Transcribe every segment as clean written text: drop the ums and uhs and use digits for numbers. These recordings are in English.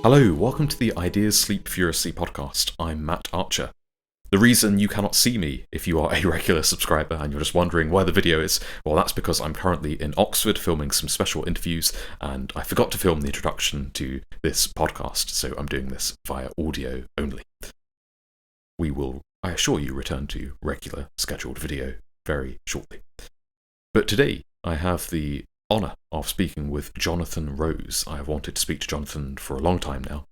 Hello, welcome to the Ideas Sleep Furiously podcast. I'm Matt Archer. The reason you cannot see me if you are a regular subscriber and you're just wondering where the video is, well, that's because I'm currently in Oxford filming some special interviews and I forgot to film the introduction to this podcast, so I'm doing this via audio only. We will, I assure you, return to regular scheduled video very shortly. But today I have the honour of speaking with Jonathan Rose. I have wanted to speak to Jonathan for a long time now.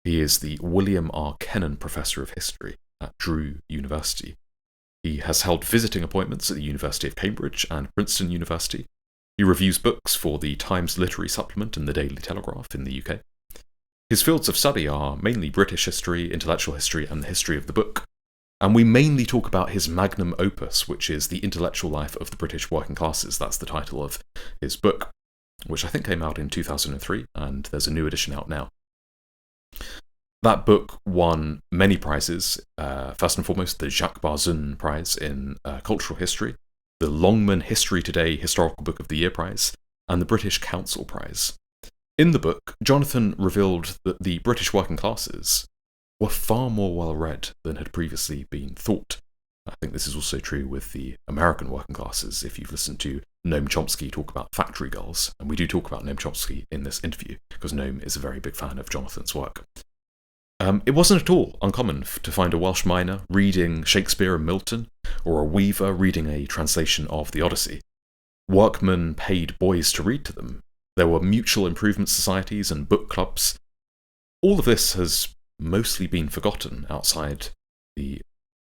He is the William R. Kenan Professor of History at Drew University. He has held visiting appointments at the University of Cambridge and Princeton University. He reviews books for the Times Literary Supplement and the Daily Telegraph in the UK. His fields of study are mainly British history, intellectual history, and the history of the book. And we mainly talk about his magnum opus, which is The Intellectual Life of the British Working Classes. That's the title of his book, which I think came out in 2003, and there's a new edition out now. That book won many prizes, first and foremost the Jacques Barzun Prize in Cultural History, the Longman-History Today Historical Book of the Year Prize, and the British Council Prize. In the book, Jonathan revealed that the British working classes were far more well-read than had previously been thought. I think this is also true with the American working classes, if you've listened to Noam Chomsky talk about factory girls, and we do talk about Noam Chomsky in this interview, because Noam is a very big fan of Jonathan's work. It wasn't at all uncommon to find a Welsh miner reading Shakespeare and Milton, or a weaver reading a translation of the Odyssey. Workmen paid boys to read to them. There were mutual improvement societies and book clubs. All of this has mostly been forgotten outside the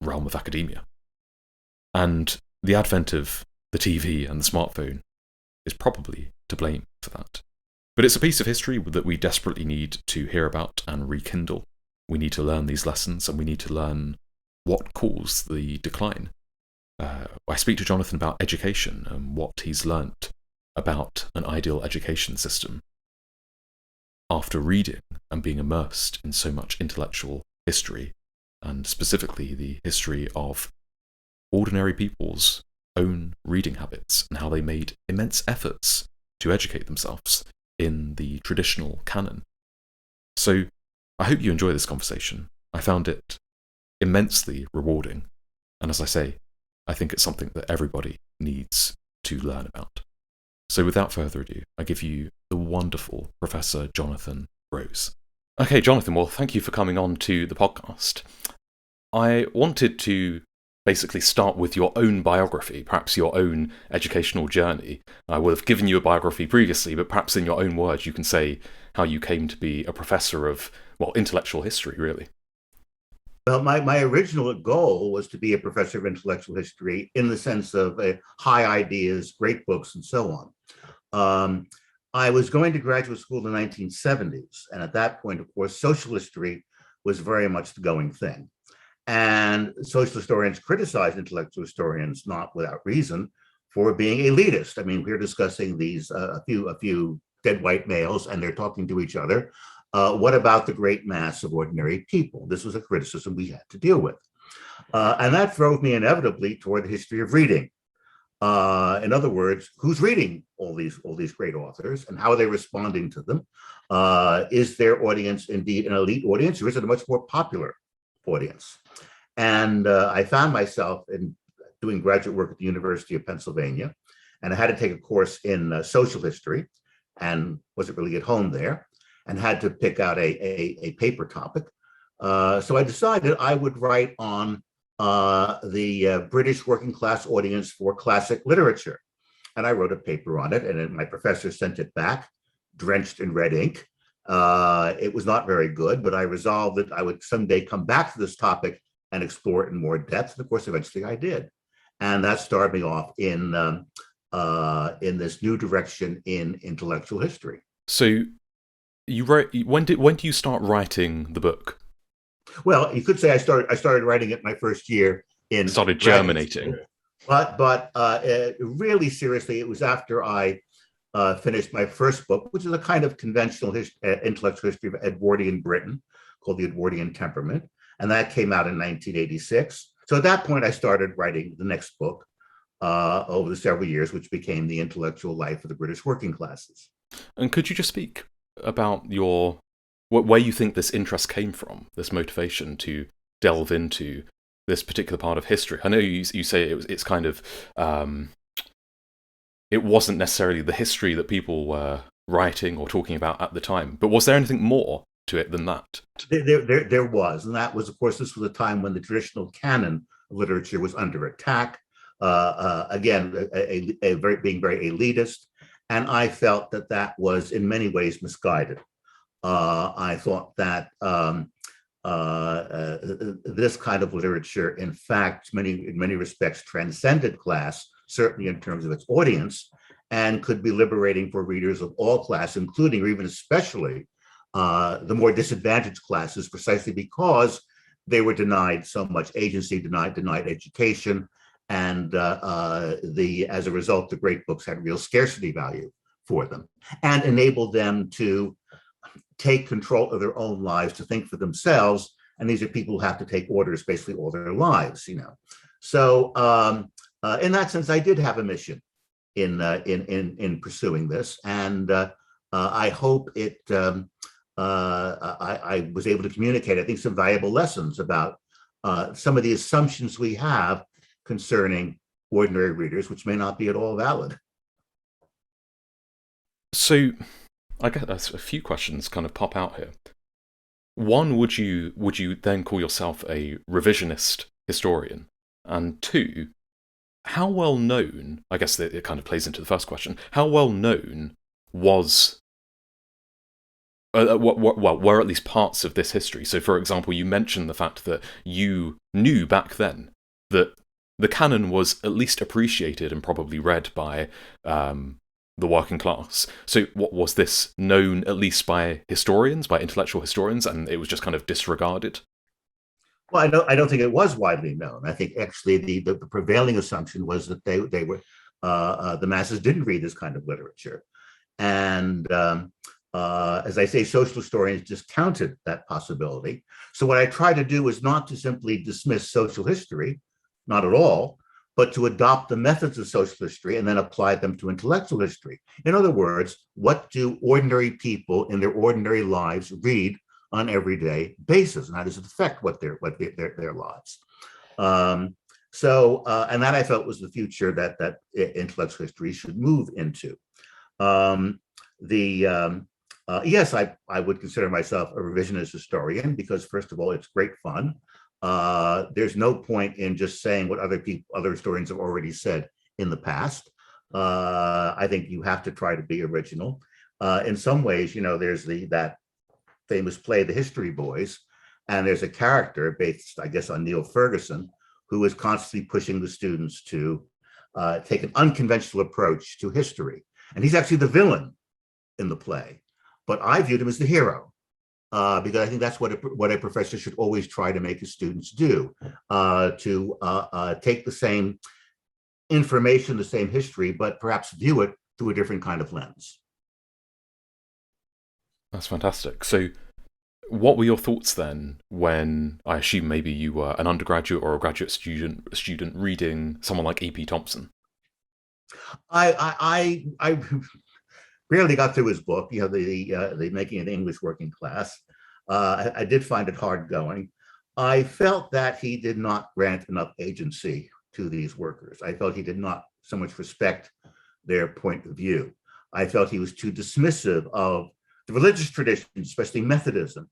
realm of academia. And the advent of the TV and the smartphone is probably to blame for that. But it's a piece of history that we desperately need to hear about and rekindle. We need to learn these lessons, and we need to learn what caused the decline. I speak to Jonathan about education and what he's learnt about an ideal education system after reading and being immersed in so much intellectual history, and specifically the history of ordinary people's own reading habits and how they made immense efforts to educate themselves in the traditional canon. So I hope you enjoy this conversation. I found it immensely rewarding, and as I say, I think it's something that everybody needs to learn about. So without further ado, I give you the wonderful Professor Jonathan Rose. Okay, Jonathan, well, thank you for coming on to the podcast. I wanted to basically start with your own biography, perhaps your own educational journey. I would have given you a biography previously, but perhaps in your own words you can say how you came to be a professor of, well, intellectual history, really. Well, my original goal was to be a professor of intellectual history in the sense of high ideas, great books, and so on. I was going to graduate school in the 1970s, and at that point, of course, social history was very much the going thing. And social historians criticized intellectual historians, not without reason, for being elitist. I mean, we're discussing these a few dead white males, and they're talking to each other. What about the great mass of ordinary people? This was a criticism we had to deal with. And that drove me inevitably toward the history of reading. In other words, who's reading all these great authors, and how are they responding to them? Is their audience indeed an elite audience, or is it a much more popular audience? And I found myself in doing graduate work at the University of Pennsylvania, and I had to take a course in social history, and wasn't really at home there, and had to pick out a paper topic. So I decided I would write on the British working class audience for classic literature. And I wrote a paper on it, and then my professor sent it back, drenched in red ink. It was not very good, but I resolved that I would someday come back to this topic and explore it in more depth. And of course, eventually I did. And that started me off in this new direction in intellectual history. So you wrote, when do you start writing the book? Well, you could say I started writing it my first year in started germinating. But really seriously, it was after I finished my first book, which is a kind of conventional intellectual history of Edwardian Britain, called The Edwardian Temperament. and that came out in 1986. So at that point, I started writing the next book over the several years, which became The Intellectual Life of the British Working Classes. And could you just speak about where you think this interest came from, this motivation to delve into this particular part of history? I know you say it's kind of it wasn't necessarily the history that people were writing or talking about at the time, but was there anything more to it than that? There was, and that was, of course, this was a time when the traditional canon of literature was under attack. Again, being very elitist, and I felt that was in many ways misguided. I thought that this kind of literature, in fact, in many respects, transcended class, certainly in terms of its audience, and could be liberating for readers of all class, including or even especially the more disadvantaged classes, precisely because they were denied so much agency, denied education, and as a result, the great books had real scarcity value for them and enabled them to take control of their own lives, to think for themselves. And these are people who have to take orders basically all their lives, So in that sense, I did have a mission in pursuing this, and I hope I was able to communicate, I think, some valuable lessons about some of the assumptions we have concerning ordinary readers, which may not be at all valid. So I guess a few questions kind of pop out here. One, would you then call yourself a revisionist historian? And two, how well known, I guess it kind of plays into the first question, how well known was, were at least parts of this history? So, for example, you mentioned the fact that you knew back then that the canon was at least appreciated and probably read by the working class. So what was this known at least by historians, by intellectual historians, and it was just kind of disregarded? Well, I don't think it was widely known. I think actually the prevailing assumption was that they were the masses didn't read this kind of literature, and as I say, social historians discounted that possibility. So what I try to do is not to simply dismiss social history, not at all, but to adopt the methods of social history and then apply them to intellectual history. In other words, what do ordinary people in their ordinary lives read on an everyday basis, and how does it affect their lives? And that I felt was the future that intellectual history should move into. Yes, I would consider myself a revisionist historian because, first of all, it's great fun. There's no point in just saying what other historians have already said in the past. I think you have to try to be original. In some ways, there's that famous play, The History Boys, and there's a character based, I guess, on Neil Ferguson, who is constantly pushing the students to take an unconventional approach to history. And he's actually the villain in the play, but I viewed him as the hero. Because I think that's what a professor should always try to make his students do, to take the same information, the same history, but perhaps view it through a different kind of lens. That's fantastic. So what were your thoughts then when, I assume maybe you were an undergraduate or a graduate student reading someone like E.P. Thompson? I barely got through his book, the Making of the English Working Class. I did find it hard going. I felt that he did not grant enough agency to these workers. I felt he did not so much respect their point of view. I felt he was too dismissive of the religious traditions, especially Methodism,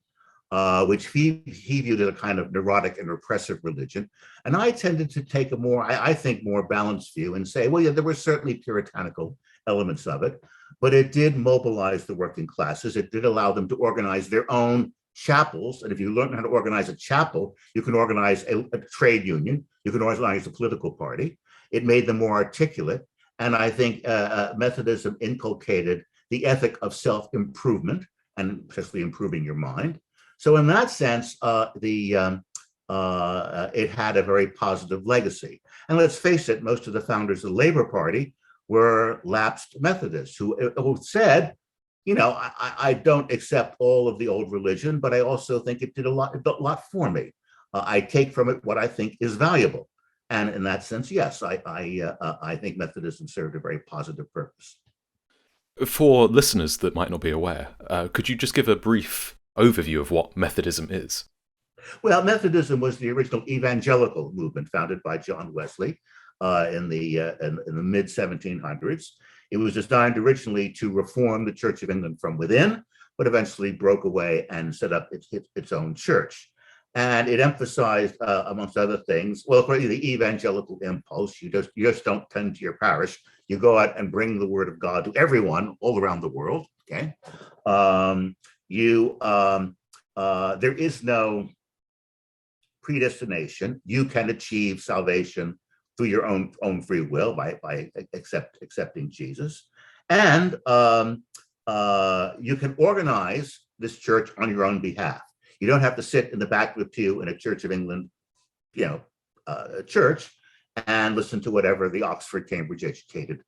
which he viewed as a kind of neurotic and repressive religion. And I tended to take a more, I think, more balanced view and say, well, yeah, there were certainly puritanical elements of it, but it did mobilize the working classes. It did allow them to organize their own chapels. And if you learn how to organize a chapel, you can organize a trade union, you can organize a political party. It made them more articulate. And I think Methodism inculcated the ethic of self-improvement, and especially improving your mind. So in that sense, it had a very positive legacy. And let's face it, most of the founders of the Labor Party were lapsed Methodists who said, I don't accept all of the old religion, but I also think it did a lot for me. I take from it what I think is valuable. And in that sense, yes, I think Methodism served a very positive purpose. For listeners that might not be aware, could you just give a brief overview of what Methodism is? Well, Methodism was the original evangelical movement founded by John Wesley in the mid 1700s. It was designed originally to reform the Church of England from within, but eventually broke away and set up its own church. And it emphasized, amongst other things, well, according to the evangelical impulse, you just don't tend to your parish. You go out and bring the word of God to everyone all around the world. Okay, there is no predestination. You can achieve salvation through your own free will by accepting Jesus, and you can organize this church on your own behalf. You don't have to sit in the back of the pew in a Church of England, church and listen to whatever the Oxford, Cambridge educated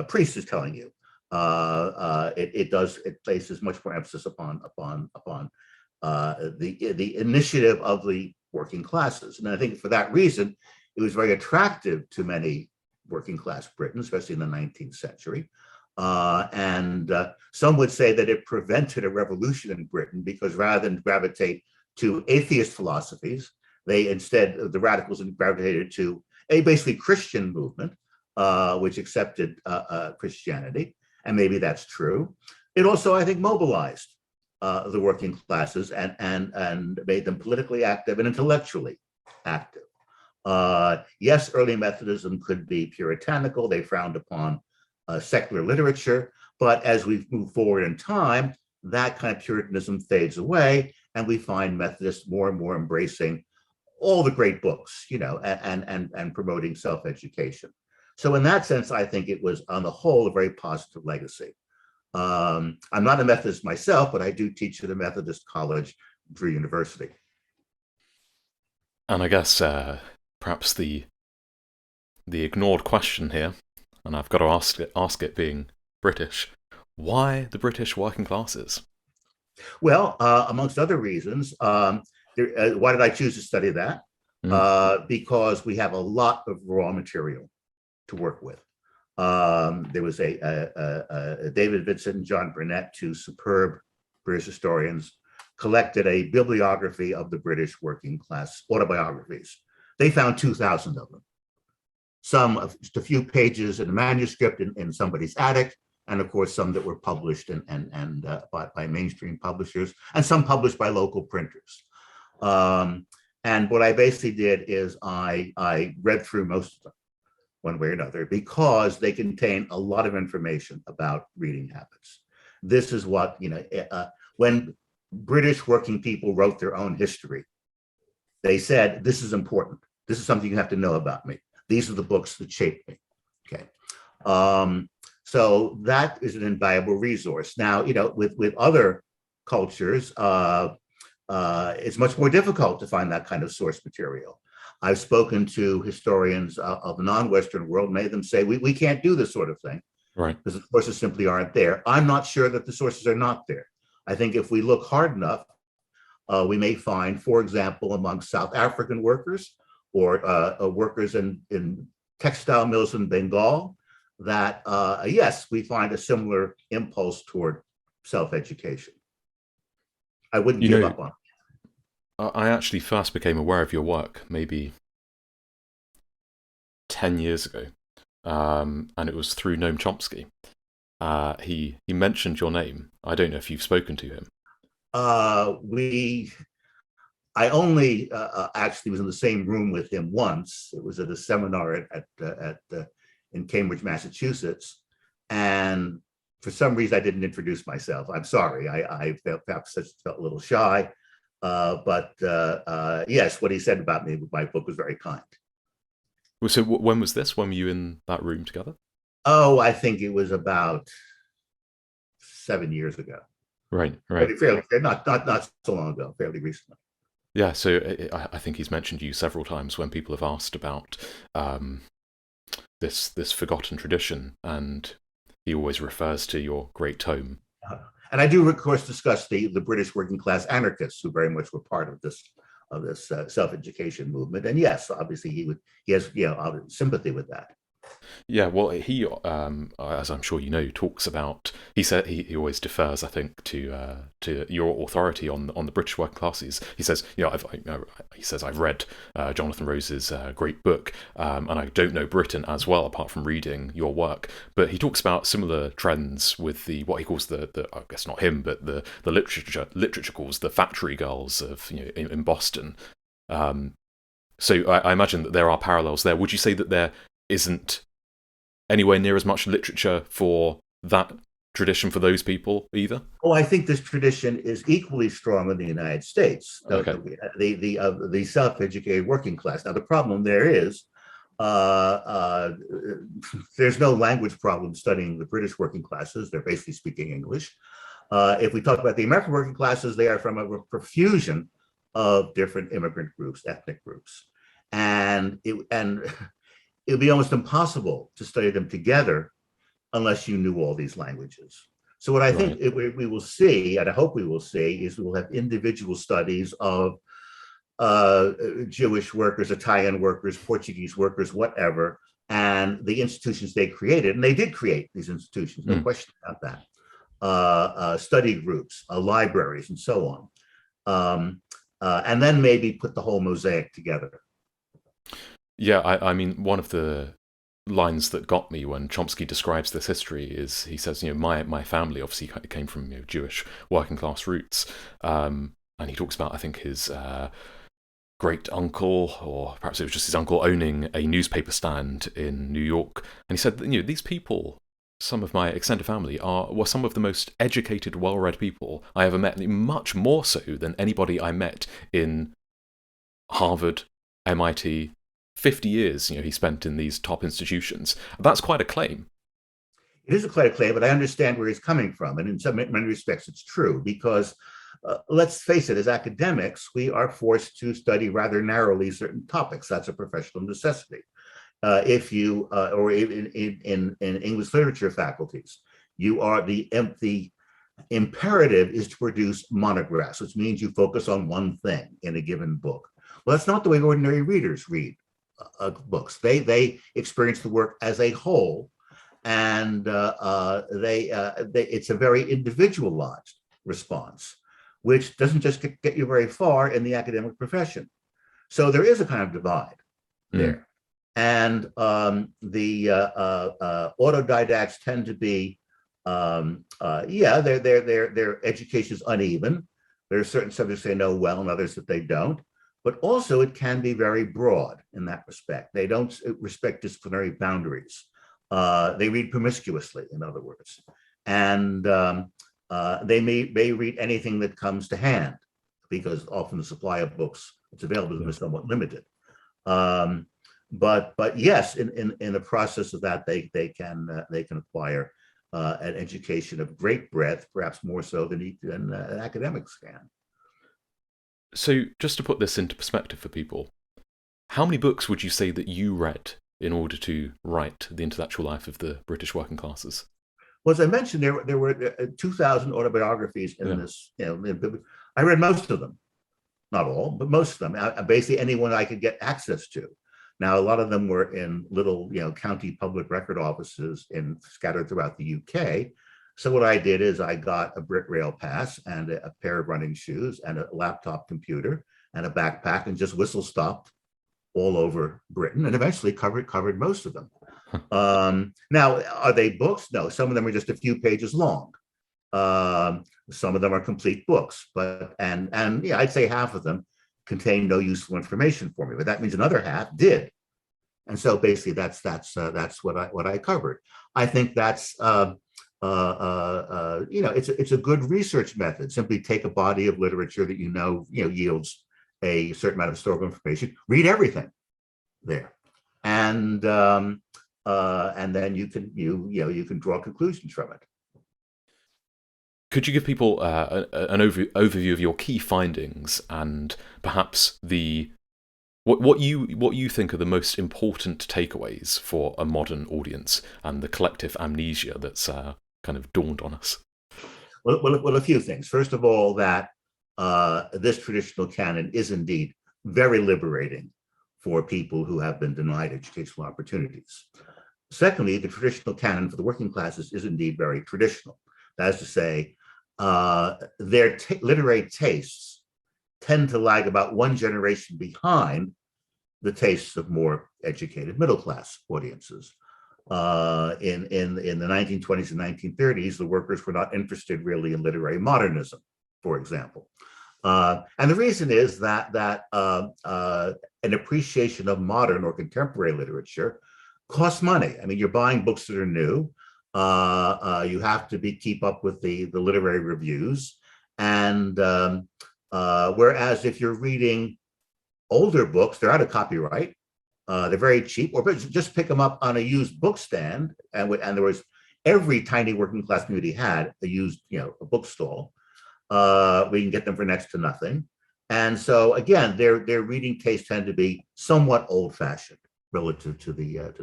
priest is telling you. It places much more emphasis upon the initiative of the working classes, and I think for that reason, it was very attractive to many working class Britons, especially in the 19th century. And some would say that it prevented a revolution in Britain because rather than gravitate to atheist philosophies, the radicals gravitated to a basically Christian movement, which accepted Christianity. And maybe that's true. It also, I think, mobilized the working classes and made them politically active and intellectually active. Yes, early Methodism could be puritanical. They frowned upon secular literature, but as we move forward in time, that kind of Puritanism fades away, and we find Methodists more and more embracing all the great books, and promoting self-education. So in that sense, I think it was, on the whole, a very positive legacy. I'm not a Methodist myself, but I do teach at a Methodist college, Drew University. And I guess perhaps the ignored question here, and I've got to ask it being British, why the British working classes? Well, amongst other reasons, why did I choose to study that? Because we have a lot of raw material to work with. There was David Vincent and John Burnett, two superb British historians, collected a bibliography of the British working class autobiographies. They found 2,000 of them. Just a few pages in a manuscript in somebody's attic, and of course some that were published by mainstream publishers, and some published by local printers. And what I basically did is I read through most of them, one way or another, because they contain a lot of information about reading habits. This is what, when British working people wrote their own history, they said, this is important. This is something you have to know about me. These are the books that shaped me. Okay. So that is an invaluable resource. Now, with other cultures, it's much more difficult to find that kind of source material. I've spoken to historians of the non-Western world, made them say, we can't do this sort of thing. Right. Because the sources simply aren't there. I'm not sure that the sources are not there. I think if we look hard enough, we may find, for example, among South African workers or workers in textile mills in Bengal, that yes, we find a similar impulse toward self-education. I wouldn't give up on it. I actually first became aware of your work maybe 10 years ago, and it was through Noam Chomsky. He mentioned your name. I don't know if you've spoken to him. I only actually was in the same room with him once. It was at a seminar in Cambridge, Massachusetts, and for some reason I didn't introduce myself. I'm sorry. I perhaps felt a little shy, but yes, what he said about me with my book was very kind. So when was this? When were you in that room together? Oh, I think it was about 7 years ago. Right. Fairly, not so long ago, fairly recently. Yeah, so I think he's mentioned you several times when people have asked about this forgotten tradition, and he always refers to your great tome. And I do, of course, discuss the British working class anarchists, who very much were part of this this self-education movement. And yes, obviously he has sympathy with that. Yeah, well, he, as I'm sure you know, talks about. He said he always defers, I think, to your authority on the British working classes. He says, I've read Jonathan Rose's great book, and I don't know Britain as well apart from reading your work. But he talks about similar trends with what he calls the I guess not him, but the literature calls the factory girls of in Boston. So I imagine that there are parallels there. Would you say that there isn't anywhere near as much literature for that tradition for those people either? Oh, I think this tradition is equally strong in the United States. Okay. The self-educated working class. Now, the problem there is there's no language problem studying the British working classes. They're basically speaking English. If we talk about the American working classes, they are from a profusion of different immigrant groups, ethnic groups, and it would be almost impossible to study them together unless you knew all these languages. So what I think we will see, and I hope we will see, is we will have individual studies of Jewish workers, Italian workers, Portuguese workers, whatever, and the institutions they created. And they did create these institutions, no question about that. Study groups, libraries, and so on. And then maybe put the whole mosaic together. Yeah, I mean, one of the lines that got me when Chomsky describes this history is he says, my family obviously came from Jewish working class roots, and he talks about, I think, his great uncle, or perhaps it was just his uncle, owning a newspaper stand in New York, and he said that these people, some of my extended family, were some of the most educated, well-read people I ever met, much more so than anybody I met in Harvard, MIT. 50 years, he spent in these top institutions. That's quite a claim. It is quite a claim, but I understand where he's coming from. And in many respects, it's true, because let's face it, as academics, we are forced to study rather narrowly certain topics. That's a professional necessity. If you, or in English literature faculties, you are the imperative is to produce monographs, which means you focus on one thing in a given book. Well, that's not the way ordinary readers read books. They experience the work as a whole, and it's a very individualized response, which doesn't just get you very far in the academic profession. So there is a kind of divide there, and the autodidacts tend to be, their education is uneven. There are certain subjects they know well and others that they don't. But also it can be very broad in that respect. They don't respect disciplinary boundaries. They read promiscuously, in other words. And they may read anything that comes to hand, because often the supply of books that's available to them is somewhat limited. But yes, in the process of that, they can acquire an education of great breadth, perhaps more so than academics can. So, just to put this into perspective for people, how many books would you say that you read in order to write the intellectual life of the British working classes? Well, as I mentioned, there were 2,000 autobiographies in this. I read most of them, not all, but most of them. Basically, anyone I could get access to. Now, a lot of them were in little, county public record offices scattered throughout the UK. So what I did is I got a brick rail pass and a pair of running shoes and a laptop computer and a backpack, and just whistle stopped all over Britain, and eventually covered most of them. Now, are they books? No, some of them are just a few pages long. Some of them are complete books, but I'd say half of them contain no useful information for me, but that means another half did. And so basically that's what I covered. I think that's it's a good research method. Simply take a body of literature that yields a certain amount of historical information, read everything there, and then you can draw conclusions from it. Could you give people an overview of your key findings and perhaps what you think are the most important takeaways for a modern audience and the collective amnesia that's kind of dawned on us? Well, a few things. First of all, that this traditional canon is indeed very liberating for people who have been denied educational opportunities. Secondly, the traditional canon for the working classes is indeed very traditional. That is to say, their literary tastes tend to lag about one generation behind the tastes of more educated middle class audiences. In the 1920s and 1930s, the workers were not interested really in literary modernism, for example. And the reason is that an appreciation of modern or contemporary literature costs money. I mean, you're buying books that are new. You have to keep up with the literary reviews. And whereas if you're reading older books, they're out of copyright. They're very cheap, or just pick them up on a used book stand. And there was every tiny working class community had a used, a bookstall. We can get them for next to nothing. And so again, their reading tastes tend to be somewhat old-fashioned relative to the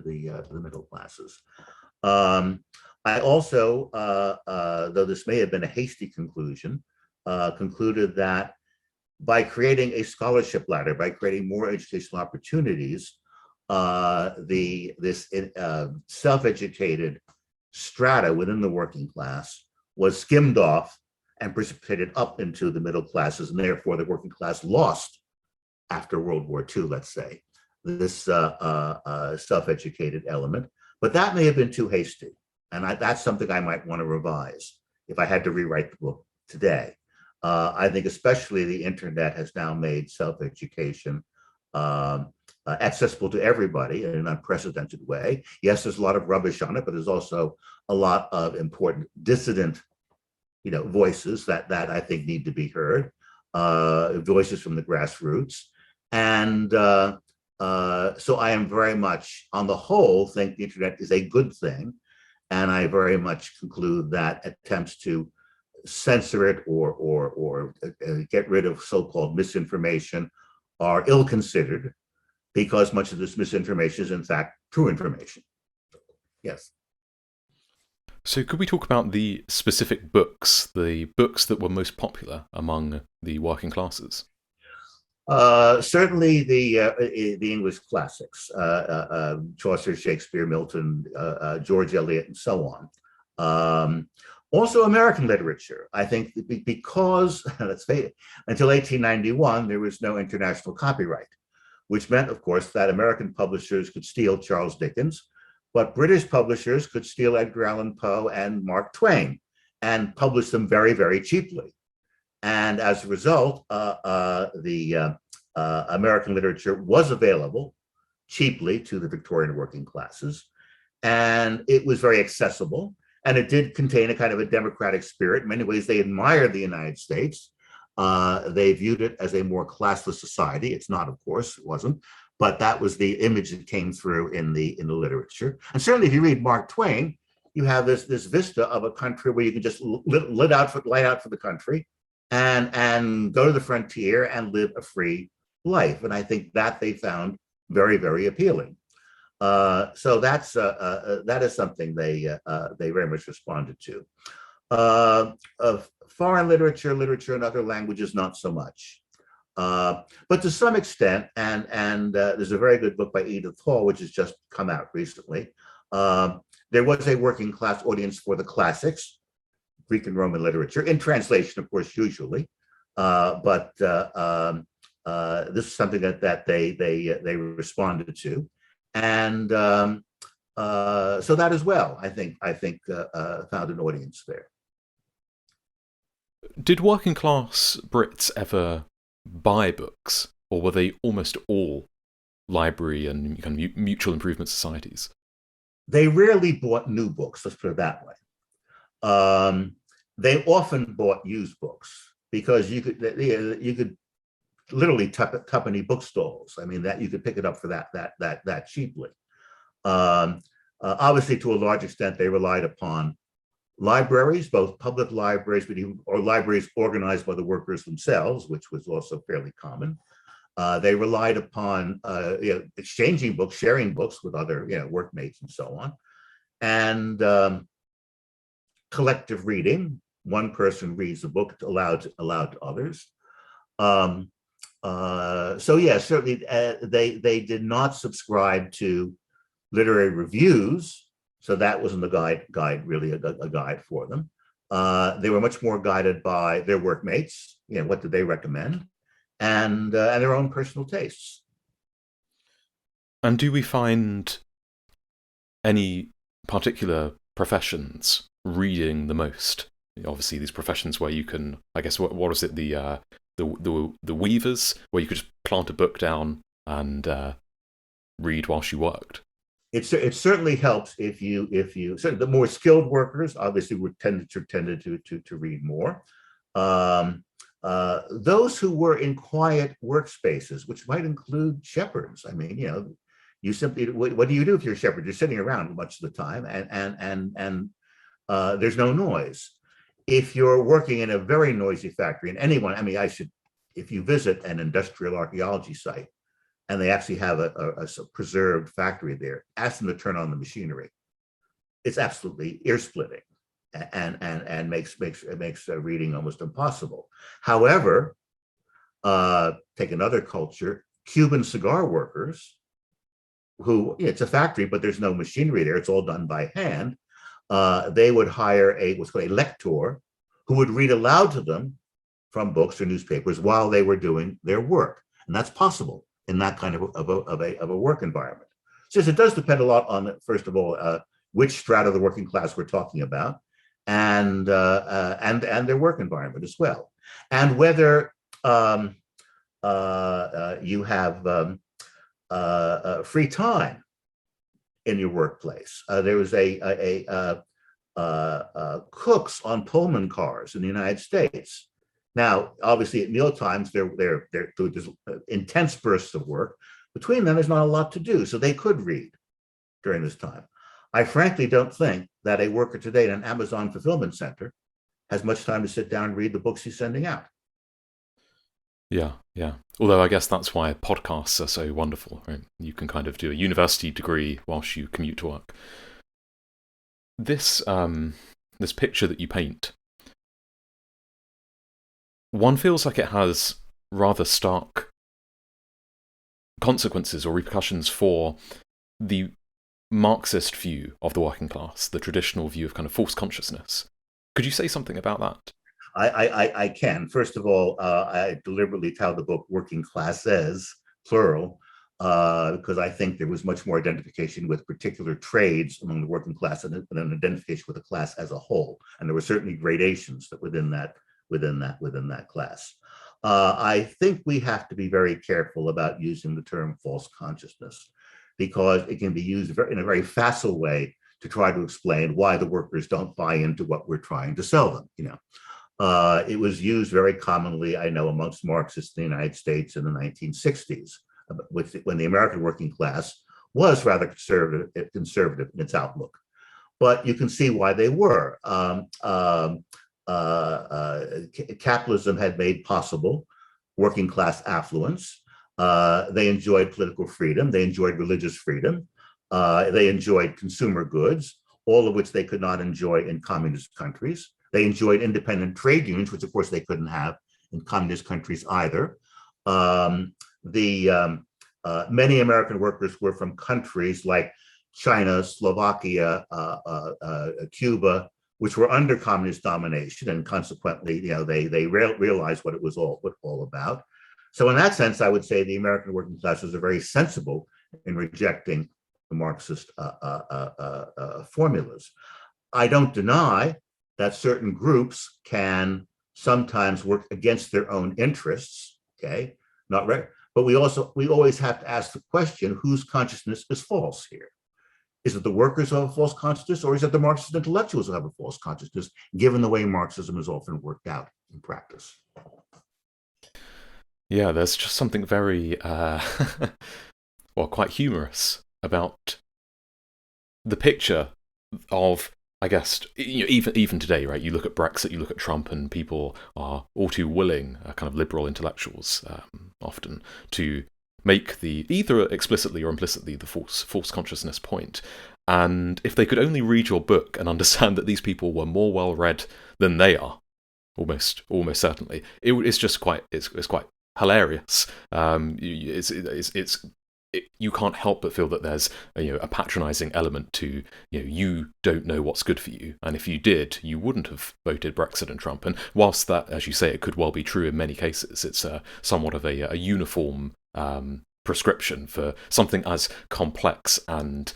middle classes. I also, though this may have been a hasty conclusion, concluded that by creating a scholarship ladder, by creating more educational opportunities, this self-educated strata within the working class was skimmed off and precipitated up into the middle classes, and therefore the working class lost after World War II, let's say, this self-educated element. But that may have been too hasty, and that's something I might want to revise if I had to rewrite the book today. I think especially the internet has now made self-education accessible to everybody in an unprecedented way. Yes, there's a lot of rubbish on it, but there's also a lot of important dissident voices that I think need to be heard, voices from the grassroots. And so I am very much, on the whole, think the internet is a good thing. And I very much conclude that attempts to censor it or get rid of so-called misinformation are ill-considered, because much of this misinformation is in fact true information. Yes. So could we talk about the specific books, the books that were most popular among the working classes? Certainly the English classics, Chaucer, Shakespeare, Milton, George Eliot, and so on. Also American literature. I think because, let's face it, until 1891, there was no international copyright, which meant, of course, that American publishers could steal Charles Dickens, but British publishers could steal Edgar Allan Poe and Mark Twain and publish them very, very cheaply. And as a result, the American literature was available cheaply to the Victorian working classes, and it was very accessible, and it did contain a kind of a democratic spirit. In many ways, they admired the United States. They viewed it as a more classless society. It's not, of course, it wasn't, but that was the image that came through in the literature. And certainly, if you read Mark Twain, you have this vista of a country where you can just light out for the country and go to the frontier and live a free life. And I think that they found very, very appealing. So that is something they very much responded to. Of foreign literature in other languages, not so much. But to some extent, and there's a very good book by Edith Hall, which has just come out recently. There was a working class audience for the classics, Greek and Roman literature, in translation, of course, usually. But this is something that they responded to, and so that as well, I think found an audience there. Did working class Brits ever buy books, or were they almost all library and kind of mutual improvement societies? They rarely bought new books, let's put it that way. They often bought used books because you could literally tuppeny bookstalls. I mean, that you could pick it up for that cheaply. Obviously, to a large extent, they relied upon libraries, both public libraries, or libraries organized by the workers themselves, which was also fairly common. They relied upon exchanging books, sharing books with other workmates and so on, and collective reading. One person reads a book aloud to others. So yeah, certainly they did not subscribe to literary reviews, so that wasn't really a guide for them. They were much more guided by their workmates. What did they recommend, and their own personal tastes. And do we find any particular professions reading the most? Obviously, these professions where you can, I guess, what was it, the weavers, where you could just plant a book down and read whilst you worked. It certainly helps if you the more skilled workers obviously would tended to read more. Those who were in quiet workspaces, which might include shepherds. I mean, you simply, what do you do if you're a shepherd? You're sitting around much of the time, and there's no noise. If you're working in a very noisy factory, and anyone, I mean, if you visit an industrial archaeology site and they actually have a preserved factory there, ask them to turn on the machinery. It's absolutely ear splitting, and makes reading almost impossible. However, take another culture, Cuban cigar workers, who, it's a factory, but there's no machinery there. It's all done by hand. They would hire what's called a lector, who would read aloud to them from books or newspapers while they were doing their work, and that's possible in that kind of a work environment. So it does depend a lot on, first of all, which strata of the working class we're talking about, and their work environment as well, and whether you have free time in your workplace. There was cooks on Pullman cars in the United States. Now, obviously, at meal times, there's intense bursts of work. Between them, there's not a lot to do, so they could read during this time. I frankly don't think that a worker today in an Amazon fulfillment center has much time to sit down and read the books he's sending out. Yeah. Although I guess that's why podcasts are so wonderful, right? You can kind of do a university degree whilst you commute to work. This picture that you paint, one feels like it has rather stark consequences or repercussions for the Marxist view of the working class, the traditional view of kind of false consciousness. Could you say something about that? I can. First of all, I deliberately titled the book "Working Classes," plural, because I think there was much more identification with particular trades among the working class than an identification with the class as a whole. And there were certainly gradations that within that class. I think we have to be very careful about using the term false consciousness, because it can be used in a very facile way to try to explain why the workers don't buy into what we're trying to sell them. It was used very commonly, I know, amongst Marxists in the United States in the 1960s, when the American working class was rather conservative in its outlook. But you can see why they were. Capitalism had made possible working class affluence. They enjoyed political freedom. They enjoyed religious freedom. They enjoyed consumer goods, all of which they could not enjoy in communist countries. They enjoyed independent trade unions, which of course they couldn't have in communist countries either. Many American workers were from countries like China, Slovakia, Cuba, which were under communist domination, and consequently, they realized what it was all about. So in that sense, I would say the American working class was very sensible in rejecting the Marxist formulas. I don't deny that certain groups can sometimes work against their own interests. Okay, not right, but we always have to ask the question: whose consciousness is false here? Is it the workers who have a false consciousness, or is it the Marxist intellectuals who have a false consciousness, given the way Marxism is often worked out in practice? Yeah, there's just something very, quite humorous about the picture of, I guess, even today, right? You look at Brexit, you look at Trump, and people are all too willing, kind of liberal intellectuals, often, to make the either explicitly or implicitly the false consciousness point. And if they could only read your book and understand that these people were more well read than they are, almost certainly, it's quite hilarious. You can't help but feel that there's a patronizing element to you don't know what's good for you, and if you did, you wouldn't have voted Brexit and Trump. And whilst that, as you say, it could well be true in many cases, it's somewhat of a uniform prescription for something as complex and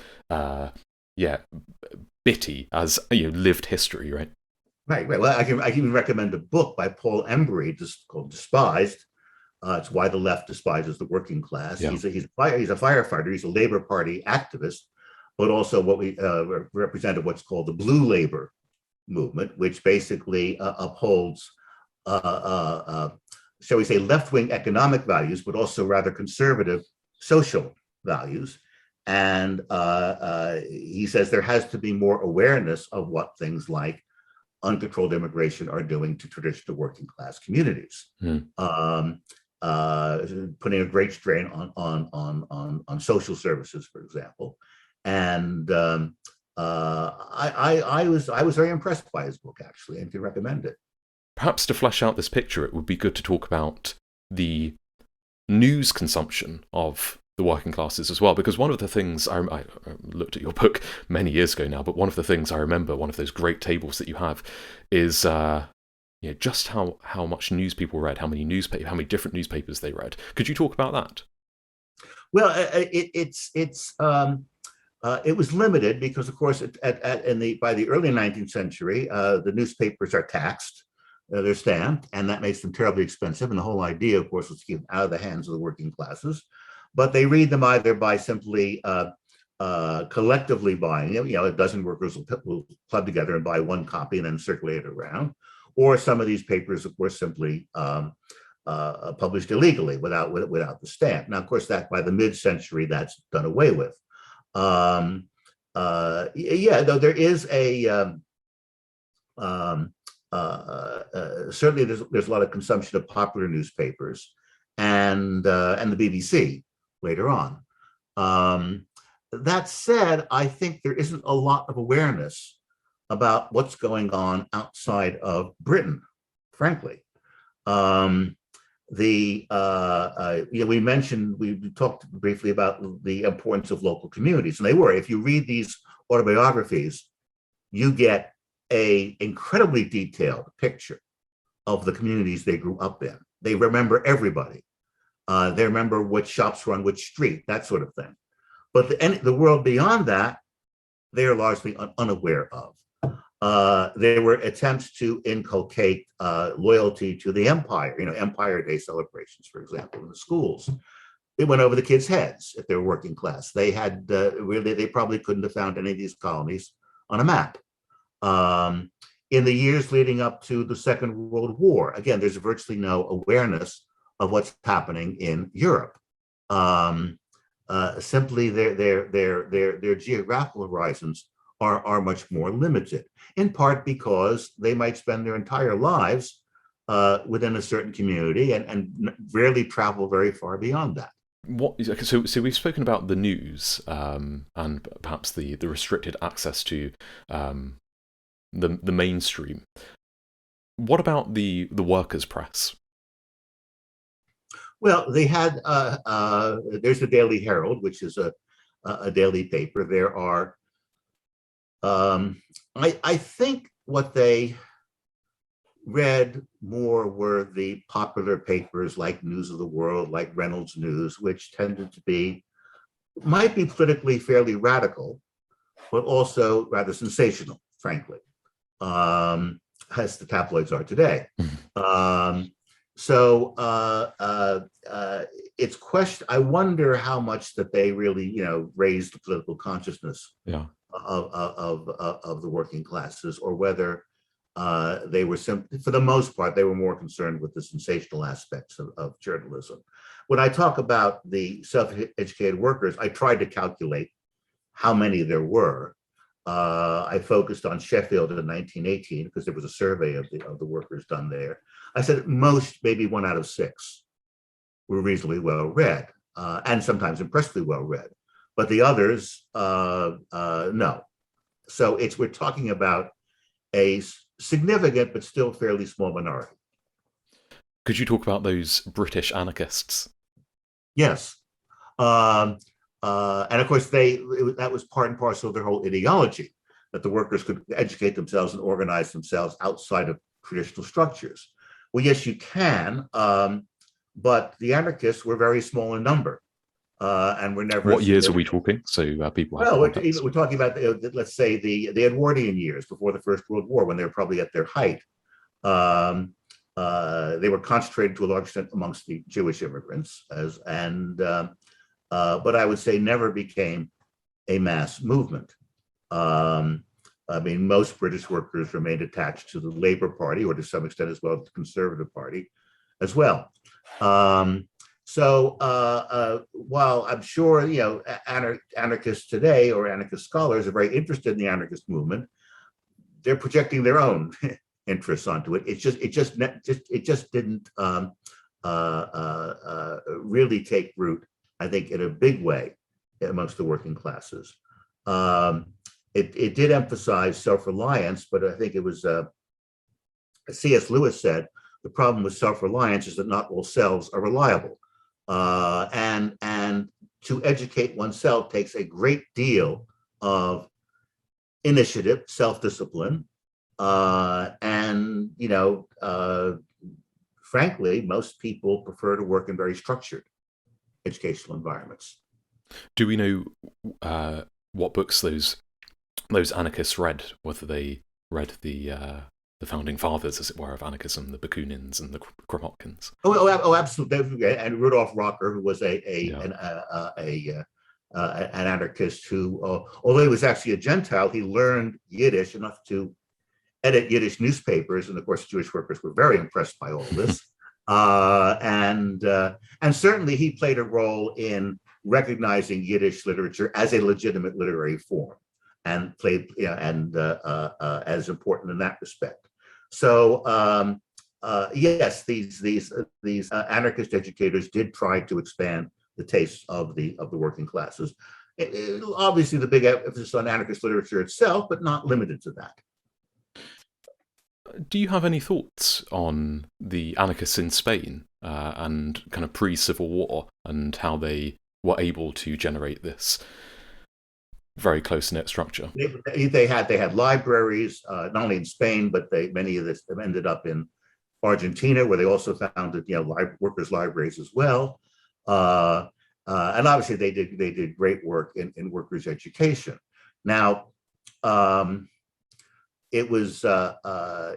bitty as lived history, right? Right. Well, I can even recommend a book by Paul Embry, just called Despised. It's why the left despises the working class. Yeah. He's a firefighter. He's a Labor Party activist, but also what we represented what's called the Blue Labor movement, which basically upholds, shall we say, left-wing economic values, but also rather conservative social values. And he says there has to be more awareness of what things like uncontrolled immigration are doing to traditional working class communities. Putting a great strain on social services, for example. And I was very impressed by his book, actually, and can recommend it. Perhaps to flesh out this picture, it would be good to talk about the news consumption of the working classes as well, because one of the things I looked at your book many years ago now, but one of the things I remember, one of those great tables that you have, is just how much news people read, how many different newspapers they read. Could you talk about that? Well, it was limited because, of course, by the early 19th century, the newspapers are taxed, they're stamped, and that makes them terribly expensive. And the whole idea, of course, was to keep them out of the hands of the working classes. But they read them either by simply collectively buying it. A dozen workers will club together and buy one copy and then circulate it around. Or some of these papers, of course, simply published illegally without the stamp. Now, of course, that by the mid-century, that's done away with. Though there is certainly there's a lot of consumption of popular newspapers and the BBC later on. That said, I think there isn't a lot of awareness about what's going on outside of Britain, frankly. We talked briefly about the importance of local communities, and they were. If you read these autobiographies, you get a incredibly detailed picture of the communities they grew up in. They remember everybody. They remember which shops were on which street, that sort of thing. But the world beyond that, they are largely unaware of. There were attempts to inculcate loyalty to the empire, Empire Day celebrations, for example, in the schools. It went over the kids' heads if they were working class. They had they probably couldn't have found any of these colonies on a map. In the years leading up to the Second World War, again, there's virtually no awareness of what's happening in Europe. Simply, their geographical horizons are much more limited, in part because they might spend their entire lives within a certain community and rarely travel very far beyond that. So we've spoken about the news and perhaps the restricted access to the mainstream. What about the workers' press? Well, they had there's the Daily Herald, which is a daily paper. There are I think what they read more were the popular papers like News of the World, like Reynolds News, which tended to might be politically fairly radical, but also rather sensational, frankly, as the tabloids are today. It's question. I wonder how much that they really, raised the political consciousness of the working classes, or whether they were simply, for the most part, they were more concerned with the sensational aspects of journalism. When I talk about the self-educated workers, I tried to calculate how many there were. I focused on Sheffield in 1918 because there was a survey of the workers done there. I said at most, maybe 1 out of 6 were reasonably well read, and sometimes impressively well read. But the others, no. So we're talking about a significant but still fairly small minority. Could you talk about those British anarchists? Yes. Um, and of course, that was part and parcel of their whole ideology, that the workers could educate themselves and organize themselves outside of traditional structures. Well, yes, you can, but the anarchists were very small in number, and were never. What years are we talking? So people have Well, context. we're talking about, let's say, the Edwardian years before the First World War, when they were probably at their height. Um, they were concentrated to a large extent amongst the Jewish immigrants, but I would say never became a mass movement. I mean, most British workers remained attached to the Labour Party, or to some extent as well, the Conservative Party as well. While I'm sure, anarchists today, or anarchist scholars, are very interested in the anarchist movement, they're projecting their own interests onto it. It just didn't really take root, I think, in a big way amongst the working classes. It did emphasize self-reliance, but I think it was, C.S. Lewis said, the problem with self-reliance is that not all selves are reliable. And to educate oneself takes a great deal of initiative, self-discipline, and frankly, most people prefer to work in very structured educational environments. Do we know what books those anarchists read? Whether they read the founding fathers, as it were, of anarchism, the Bakunins and the Kropotkins? Oh, absolutely. And Rudolf Rocker, who was an anarchist who, although he was actually a Gentile, he learned Yiddish enough to edit Yiddish newspapers, and of course, Jewish workers were very impressed by all this. And certainly, he played a role in recognizing Yiddish literature as a legitimate literary form, and played as important in that respect. So yes, these anarchist educators did try to expand the tastes of the working classes. Obviously, the big emphasis on anarchist literature itself, but not limited to that. Do you have any thoughts on the anarchists in Spain and kind of pre-Civil War, and how they were able to generate this very close-knit structure? They had libraries, not only in Spain, but many of them ended up in Argentina, where they also founded workers' libraries as well. And obviously, they did great work in workers' education. Now, it was, I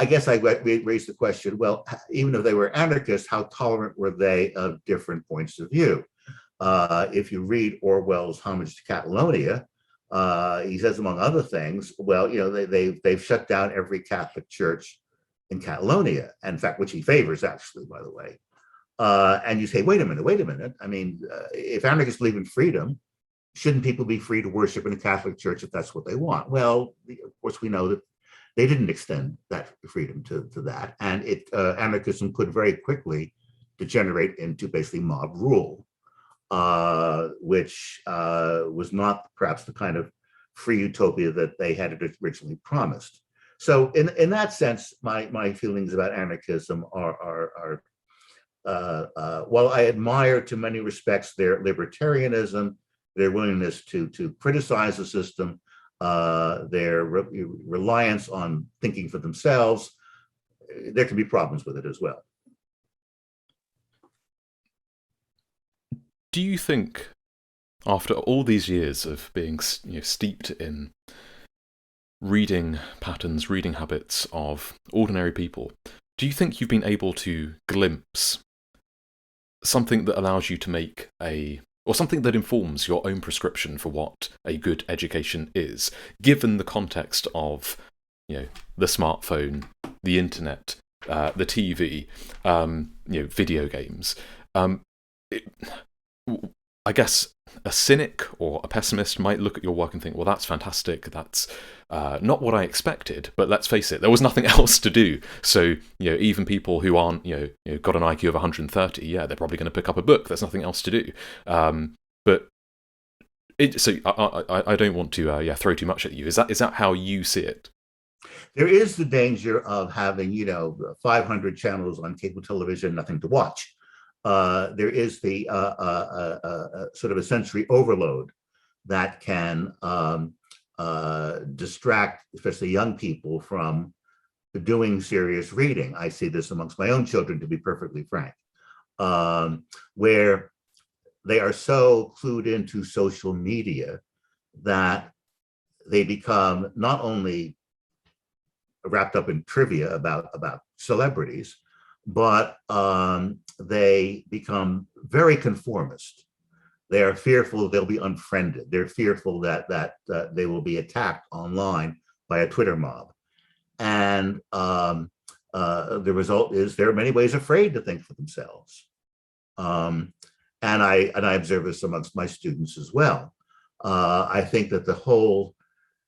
guess I raised the question, well, even if they were anarchists, how tolerant were they of different points of view? If you read Orwell's Homage to Catalonia, he says, among other things, well, they've shut down every Catholic church in Catalonia, in fact, which he favors, actually, by the way. And you say, wait a minute. I mean, if anarchists believe in freedom, shouldn't people be free to worship in a Catholic church if that's what they want? Well, of course, we know that they didn't extend that freedom to that. And anarchism could very quickly degenerate into basically mob rule, which was not perhaps the kind of free utopia that they had originally promised. So in that sense, my feelings about anarchism are while I admire to many respects their libertarianism, their willingness to criticize the system, their reliance on thinking for themselves, there can be problems with it as well. Do you think, after all these years of being steeped in reading patterns, reading habits of ordinary people, do you think you've been able to glimpse something that allows you to make or something that informs your own prescription for what a good education is, given the context of, the smartphone, the internet, the TV, video games? I guess a cynic or a pessimist might look at your work and think, well, that's fantastic. That's not what I expected. But let's face it, there was nothing else to do. So, even people who aren't, got an IQ of 130, yeah, they're probably going to pick up a book. There's nothing else to do. But I don't want to throw too much at you. Is that how you see it? There is the danger of having, 500 channels on cable television, nothing to watch. There is the sort of a sensory overload that can distract, especially young people, from doing serious reading. I see this amongst my own children, to be perfectly frank, where they are so clued into social media that they become not only wrapped up in trivia about celebrities, but they become very conformist. They are fearful they'll be unfriended. They're fearful that they will be attacked online by a Twitter mob. And the result is they're in many ways afraid to think for themselves. And I observe this amongst my students as well. I think that the whole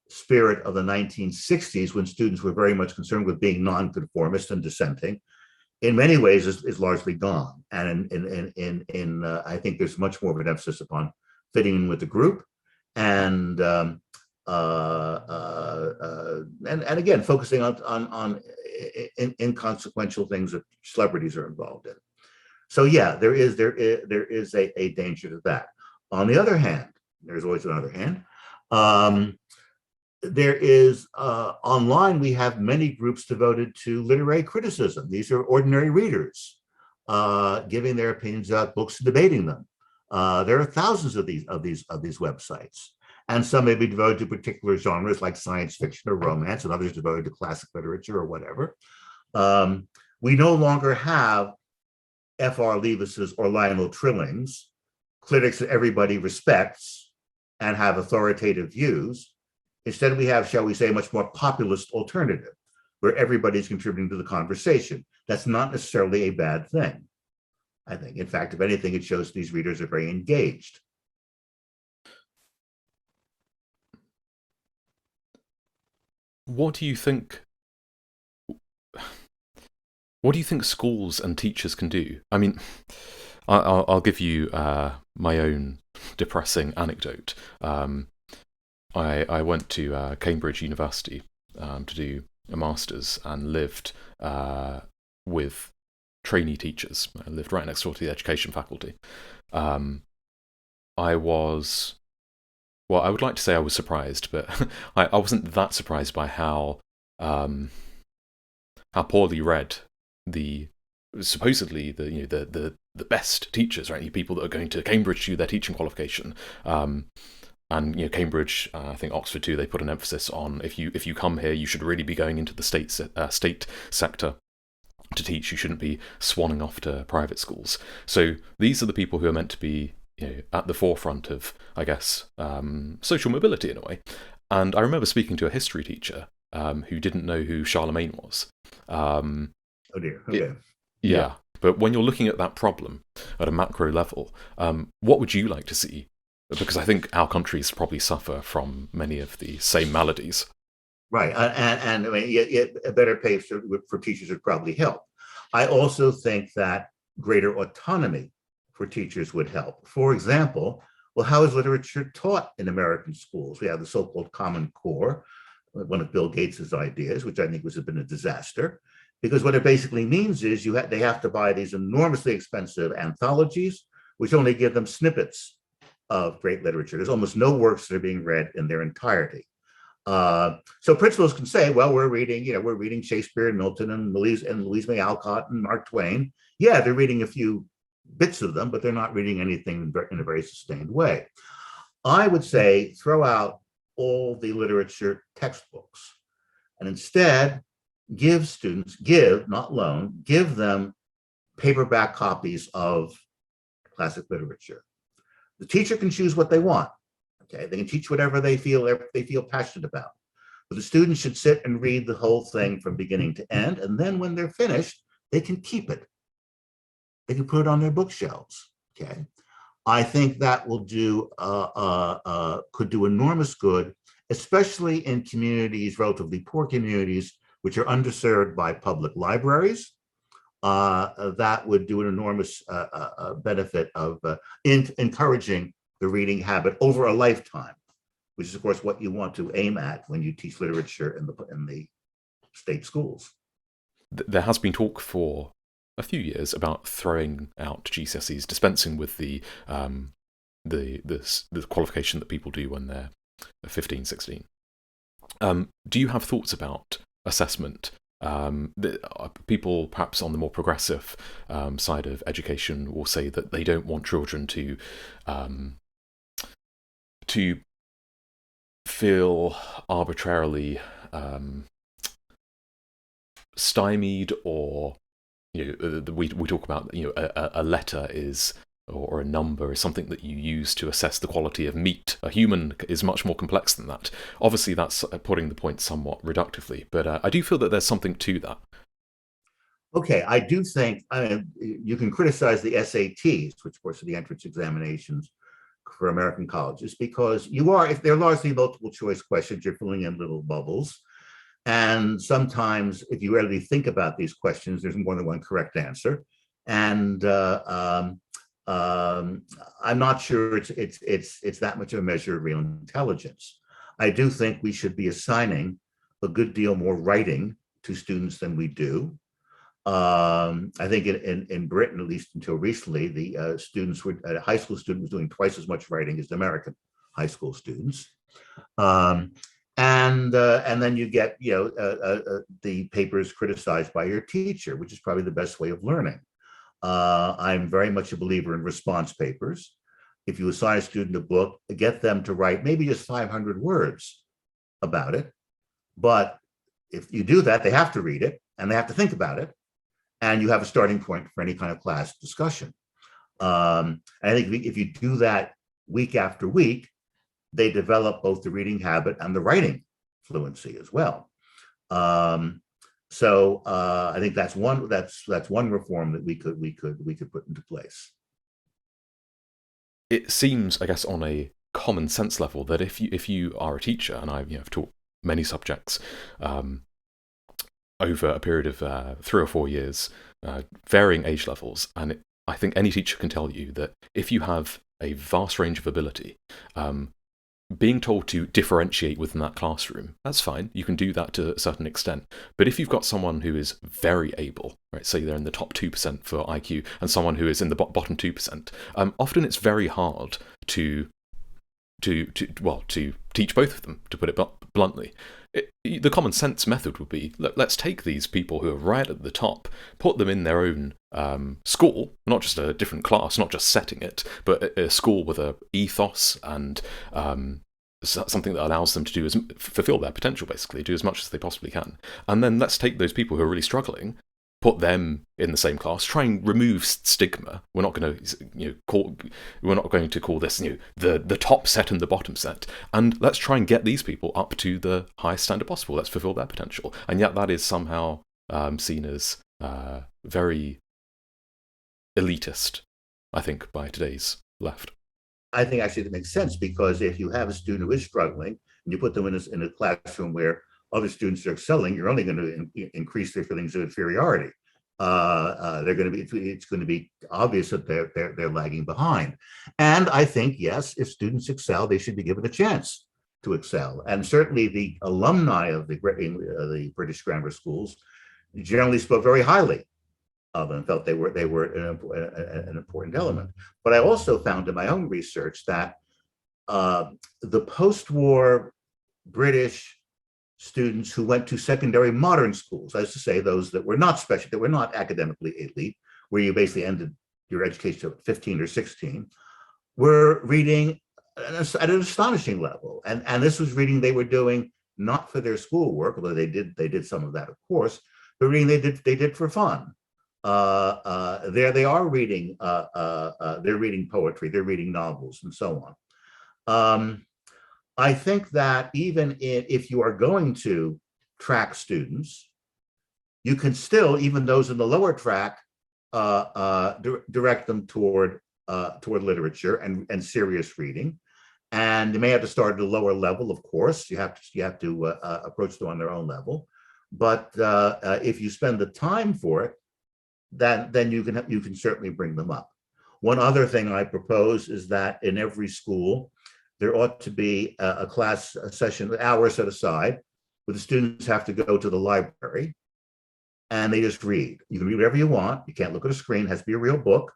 spirit of the 1960s, when students were very much concerned with being nonconformist and dissenting, in many ways is largely gone. And I think there's much more of an emphasis upon fitting in with the group, and again focusing on inconsequential things that celebrities are involved in. So yeah, there is a danger to that. On the other hand, there's always another hand. There is online, we have many groups devoted to literary criticism. These are ordinary readers giving their opinions about books and debating them. There are thousands of these websites, and some may be devoted to particular genres like science fiction or romance, and others devoted to classic literature or whatever. We no longer have F.R. Leavis's or Lionel Trilling's critics that everybody respects and have authoritative views. Instead, we have, shall we say, a much more populist alternative where everybody's contributing to the conversation. That's not necessarily a bad thing. I think, in fact, if anything, it shows these readers are very engaged. What do you think schools and teachers can do? I mean, I'll give you my own depressing anecdote. I went to Cambridge University to do a master's and lived with trainee teachers. I lived right next door to the education faculty. I was, well, I would like to say I was surprised, but I wasn't that surprised by how poorly read the supposedly the best teachers, right? People that are going to Cambridge to do their teaching qualification. And Cambridge, I think Oxford too, they put an emphasis on if you come here, you should really be going into the state sector to teach. You shouldn't be swanning off to private schools. So these are the people who are meant to be at the forefront of, I guess, social mobility in a way. And I remember speaking to a history teacher who didn't know who Charlemagne was. Oh dear. Okay. Yeah. But when you're looking at that problem at a macro level, what would you like to see? Because I think our countries probably suffer from many of the same maladies. Right, and I mean, a better pay for teachers would probably help. I also think that greater autonomy for teachers would help. For example, well, how is literature taught in American schools? We have the so-called Common Core, one of Bill Gates's ideas, which I think has been a disaster, because what it basically means is they have to buy these enormously expensive anthologies, which only give them snippets of great literature. There's almost no works that are being read in their entirety. So principals can say, well, we're reading Shakespeare and Milton and Louise May Alcott and Mark Twain. Yeah, they're reading a few bits of them, but they're not reading anything in a very sustained way. I would say throw out all the literature textbooks and instead give students, not loan, give them paperback copies of classic literature. The teacher can choose what they want. Okay, they can teach whatever they feel passionate about. But the students should sit and read the whole thing from beginning to end, and then when they're finished, they can keep it. They can put it on their bookshelves. Okay, I think that will could do enormous good, especially in communities, relatively poor communities, which are underserved by public libraries. That would do an enormous benefit of encouraging the reading habit over a lifetime, which is, of course, what you want to aim at when you teach literature in the state schools. There has been talk for a few years about throwing out GCSEs, dispensing with the qualification that people do when they're 15, 16. Do you have thoughts about assessment? People perhaps on the more progressive side of education will say that they don't want children to feel arbitrarily stymied, or we talk about a letter is, or a number is something that you use to assess the quality of meat. A human is much more complex than that. Obviously, that's putting the point somewhat reductively, but I do feel that there's something to that. Okay, I do think you can criticize the SATs, which of course are the entrance examinations for American colleges, because if they're largely multiple choice questions, you're filling in little bubbles. And sometimes if you really think about these questions, there's more than one correct answer. And I'm not sure it's that much of a measure of real intelligence. I do think we should be assigning a good deal more writing to students than we do. I think in Britain, at least until recently, the a high school student was doing twice as much writing as the American high school students. And then you get the papers criticized by your teacher, which is probably the best way of learning. I'm very much a believer in response papers. If you assign a student a book, get them to write maybe just 500 words about it. But if you do that, they have to read it and they have to think about it. And you have a starting point for any kind of class discussion. And I think if you do that week after week, they develop both the reading habit and the writing fluency as well. So I think that's one reform that we could put into place. It seems, I guess, on a common sense level, that if you are a teacher, and I've taught many subjects over a period of 3 or 4 years, varying age levels, and I think any teacher can tell you that if you have a vast range of ability, being told to differentiate within that classroom, that's fine. You can do that to a certain extent. But if you've got someone who is very able, right, say they're in the top 2% for IQ, and someone who is in the bottom 2%, often it's very hard to teach both of them, to put it bluntly. The common sense method would be, let's take these people who are right at the top, put them in their own school, not just a different class, not just setting it, but a school with a ethos and something that allows them to fulfill their potential, basically, do as much as they possibly can. And then let's take those people who are really struggling, put them in the same class, try and remove stigma. We're not going to call this the top set and the bottom set, and let's try and get these people up to the highest standard possible. Let's fulfill their potential, and yet that is somehow seen as very elitist, I think, by today's left. I think actually that makes sense, because if you have a student who is struggling and you put them in a classroom where other students are excelling, you're only going to increase their feelings of inferiority. It's going to be obvious that they're lagging behind. And I think, yes, if students excel, they should be given a chance to excel. And certainly the alumni of the British grammar schools generally spoke very highly of them, felt they were an important element. But I also found in my own research that the post-war British students who went to secondary modern schools, that is to say, those that were not special, that were not academically elite, where you basically ended your education at 15 or 16, were reading at an astonishing level. And this was reading they were doing not for their schoolwork, although they did some of that, of course, but reading they did for fun. There they are reading, they're reading poetry, they're reading novels, and so on. I think that if you are going to track students, you can still, even those in the lower track, direct them toward literature and serious reading. And you may have to start at a lower level, of course. You have to approach them on their own level. But if you spend the time for it, then you can certainly bring them up. One other thing I propose is that in every school, there ought to be a class session, hours set aside where the students have to go to the library and they just read. You can read whatever you want. You can't look at a screen. It has to be a real book.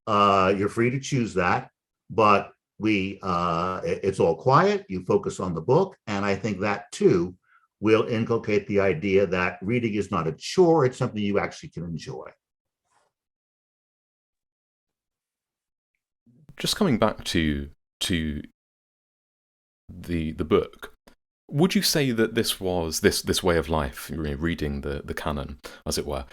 You're free to choose that, but it's all quiet. You focus on the book, and I think that too will inculcate the idea that reading is not a chore; it's something you actually can enjoy. Just coming back to the book, would you say that this was this way of life, reading the canon, as it were?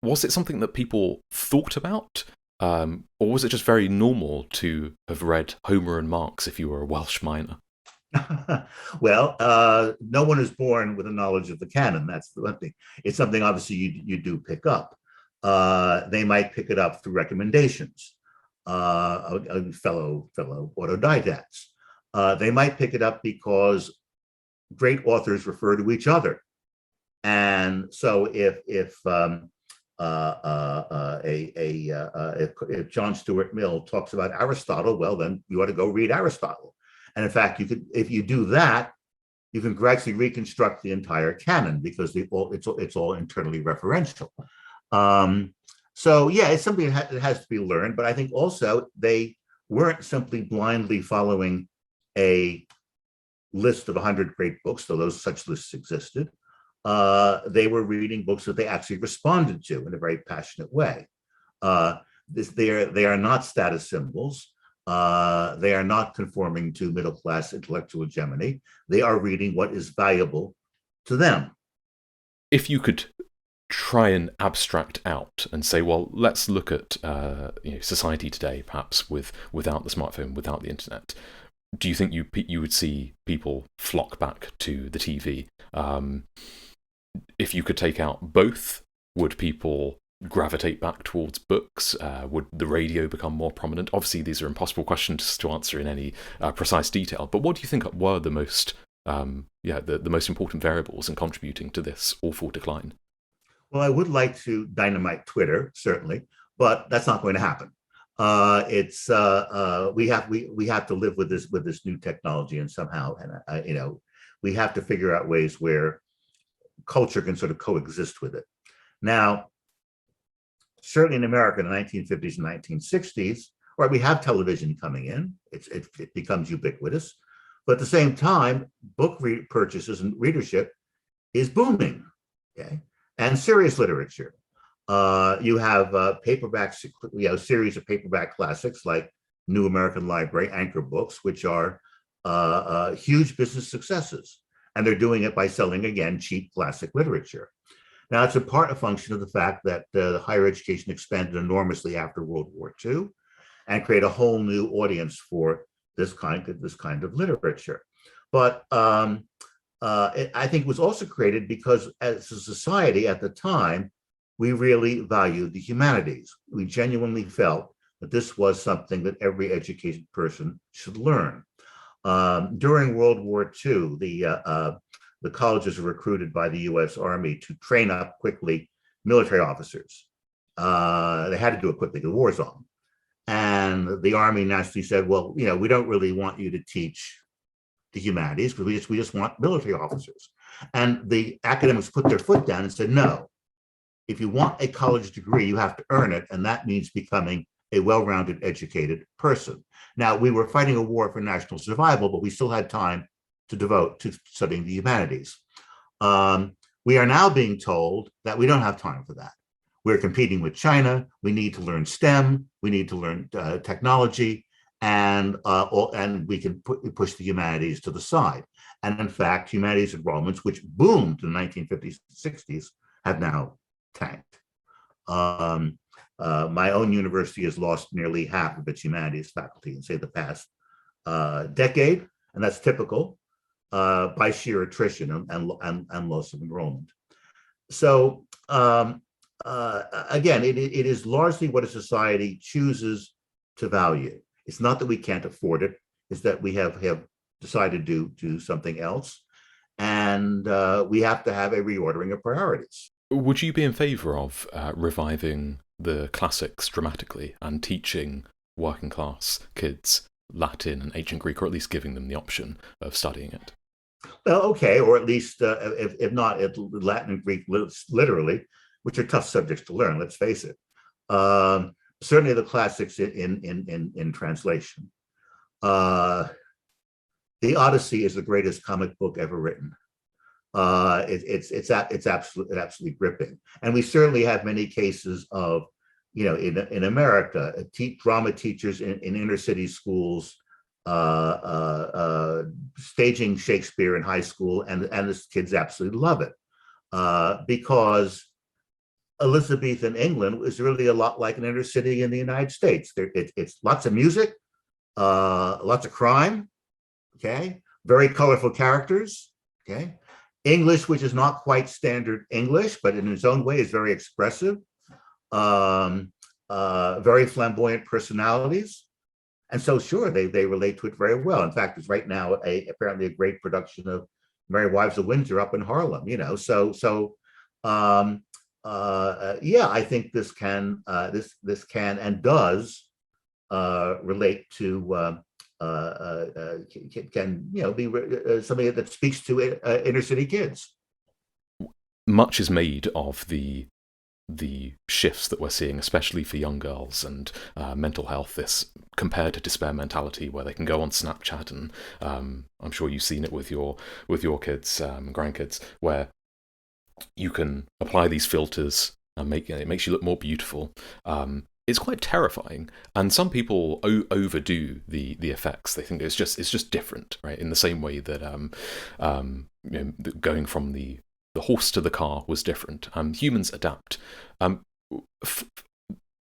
Was it something that people thought about, or was it just very normal to have read Homer and Marx if you were a Welsh miner? Well, no one is born with a knowledge of the canon. That's the one thing. It's something obviously you do pick up. They might pick it up through recommendations, fellow autodidacts. They might pick it up because great authors refer to each other, and so if John Stuart Mill talks about Aristotle, well, then you ought to go read Aristotle. And in fact, you could, if you do that, you can gradually reconstruct the entire canon because it's all internally referential. So yeah, it's something that has to be learned. But I think also they weren't simply blindly following a list of 100 great books, though such lists existed. They were reading books that they actually responded to in a very passionate way. They are not status symbols. They are not conforming to middle-class intellectual hegemony. They are reading what is valuable to them. If you could try and abstract out and say, well, let's look at society today, perhaps without the smartphone, without the internet, do you think you would see people flock back to the TV? If you could take out both, would people gravitate back towards books? Would the radio become more prominent? Obviously, these are impossible questions to answer in any precise detail, but what do you think were the most the most important variables in contributing to this awful decline? Well, I would like to dynamite Twitter, certainly, but that's not going to happen. We have to live with this new technology, and somehow, and we have to figure out ways where culture can sort of coexist with it. Now, certainly in America in the 1950s and 1960s, right, we have television coming in. It becomes ubiquitous, but at the same time, book purchases and readership is booming. Okay, and serious literature. You have paperbacks, series of paperback classics like New American Library, Anchor Books, which are huge business successes. And they're doing it by selling, again, cheap classic literature. Now, it's a function of the fact that higher education expanded enormously after World War II and create a whole new audience for this kind of literature. But I think it was also created because as a society at the time, we really valued the humanities. We genuinely felt that this was something that every educated person should learn. During World War II, the colleges were recruited by the U.S. Army to train up quickly military officers. They had to do it quickly, the war's on. And the Army naturally said, well, we don't really want you to teach the humanities because we just want military officers. And the academics put their foot down and said, no, if you want a college degree, you have to earn it. And that means becoming a well-rounded, educated person. Now, we were fighting a war for national survival, but we still had time to devote to studying the humanities. We are now being told that we don't have time for that. We're competing with China. We need to learn STEM. We need to learn technology, and we can push the humanities to the side. And in fact, humanities enrollments, which boomed in the 1950s and 60s, have now tanked. My own university has lost nearly half of its humanities faculty in, say, the past decade, and that's typical by sheer attrition and loss of enrollment. So again, it is largely what a society chooses to value. It's not that we can't afford it; it's that we have decided to do something else, and we have to have a reordering of priorities. Would you be in favour of reviving the classics dramatically and teaching working class kids Latin and ancient Greek, or at least giving them the option of studying it? Well, okay, or at least if not Latin and Greek literally, which are tough subjects to learn. Let's face it. Certainly the classics in translation. The Odyssey is the greatest comic book ever written. It's absolutely gripping, and we certainly have many cases of, in America, drama teachers in inner city schools staging Shakespeare in high school, and the kids absolutely love it because Elizabethan England was really a lot like an inner city in the United States. It's lots of music, lots of crime, okay, very colorful characters, okay, English, which is not quite standard English, but in its own way is very expressive, very flamboyant personalities. And so, sure, they relate to it very well. In fact, there's right now apparently a great production of Merry Wives of Windsor up in Harlem. Yeah, I think this can and does relate to can be something that speaks to inner city kids. Much is made of the shifts that we're seeing, especially for young girls and mental health, this compared to despair mentality where they can go on Snapchat and I'm sure you've seen it with your kids, grandkids, where you can apply these filters and it makes you look more beautiful. It's quite terrifying, and some people overdo the effects. They think it's just different, right? In the same way that going from the horse to the car was different. Humans adapt.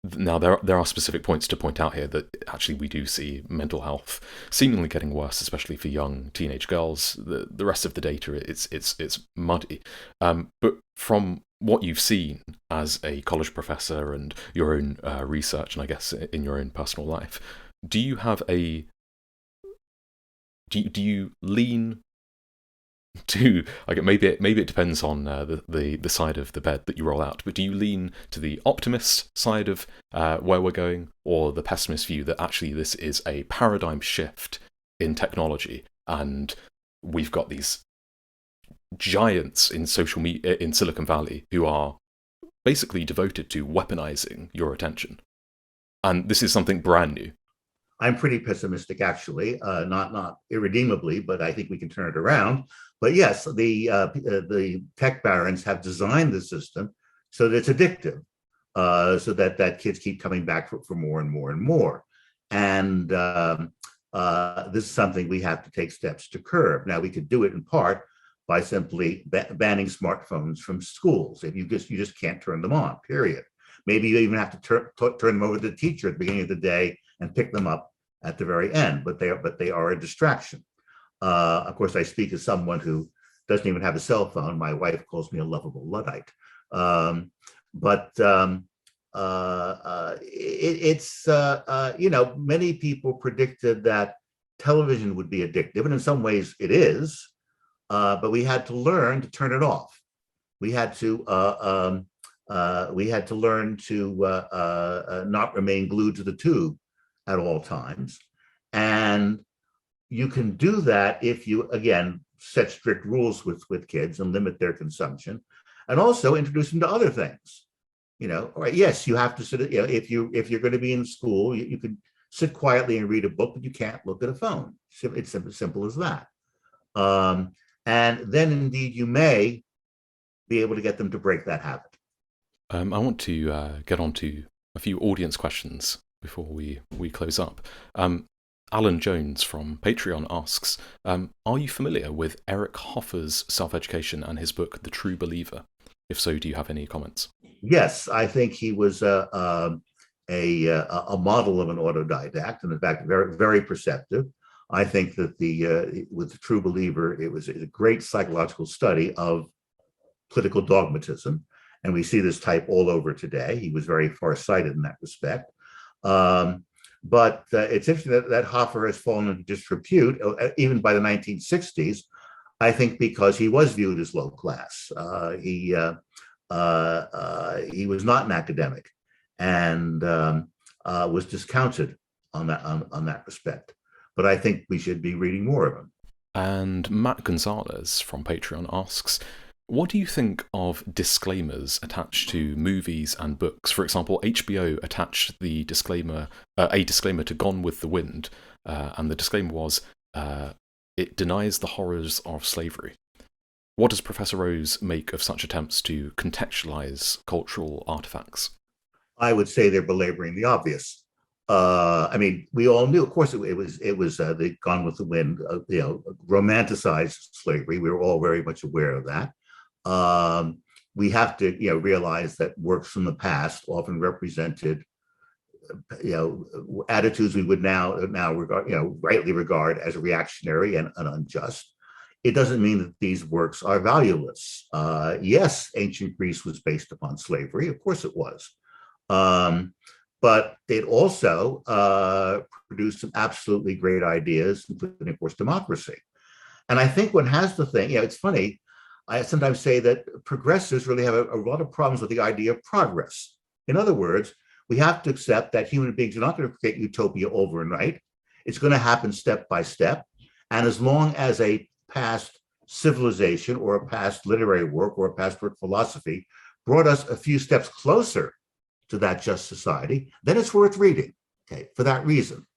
Now, there are specific points to point out here that actually we do see mental health seemingly getting worse, especially for young teenage girls. The rest of the data, it's muddy. But from what you've seen as a college professor and your own research, and I guess in your own personal life, do you have do you lean to, like, maybe it depends on the side of the bed that you roll out, but do you lean to the optimist side of where we're going, or the pessimist view that actually this is a paradigm shift in technology and we've got these giants in social media in Silicon Valley who are basically devoted to weaponizing your attention, and this is something brand new? I'm pretty pessimistic, actually, not irredeemably, but I think we can turn it around. But yes, the tech barons have designed the system so that it's addictive, so that kids keep coming back for more and more and more. And this is something we have to take steps to curb. Now, we could do it in part by simply banning smartphones from schools. If you just can't turn them on, period. Maybe you even have to turn them over to the teacher at the beginning of the day and pick them up at the very end, but they are a distraction. Of course, I speak as someone who doesn't even have a cell phone. My wife calls me a lovable Luddite. Many people predicted that television would be addictive, and in some ways it is, but we had to learn to turn it off. We had to learn to not remain glued to the tube at all times. And you can do that if you, again, set strict rules with kids and limit their consumption, and also introduce them to other things. All right, yes, you have to sit, if you're going to be in school, you can sit quietly and read a book, but you can't look at a phone. It's simple as that. And then indeed you may be able to get them to break that habit. I want to get on to a few audience questions before we close up. Alan Jones from Patreon asks, are you familiar with Eric Hoffer's self-education and his book, The True Believer? If so, do you have any comments? Yes, I think he was a model of an autodidact, and in fact, very, very perceptive. I think that with The True Believer, it was a great psychological study of political dogmatism, and we see this type all over today. He was very far-sighted in that respect. But it's interesting that Hoffer has fallen into disrepute, even by the 1960s, I think because he was viewed as low class. He was not an academic, and was discounted on that respect. But I think we should be reading more of him. And Matt Gonzalez from Patreon asks, what do you think of disclaimers attached to movies and books? For example, HBO attached the disclaimer, a disclaimer to Gone with the Wind, and the disclaimer was, it denies the horrors of slavery. What does Professor Rose make of such attempts to contextualize cultural artifacts? I would say they're belaboring the obvious. I mean, we all knew, of course, it was the Gone with the Wind, romanticized slavery. We were all very much aware of that. We have to, realize that works from the past often represented, attitudes we would now regard, rightly regard as reactionary and unjust. It doesn't mean that these works are valueless. Yes, ancient Greece was based upon slavery. Of course it was. But it also produced some absolutely great ideas, including, of course, democracy. And I think one has to think, it's funny, I sometimes say that progressives really have a lot of problems with the idea of progress. In other words, we have to accept that human beings are not going to create utopia overnight. It's going to happen step by step. And as long as a past civilization or a past literary work or a past work philosophy brought us a few steps closer to that just society, then it's worth reading, for that reason.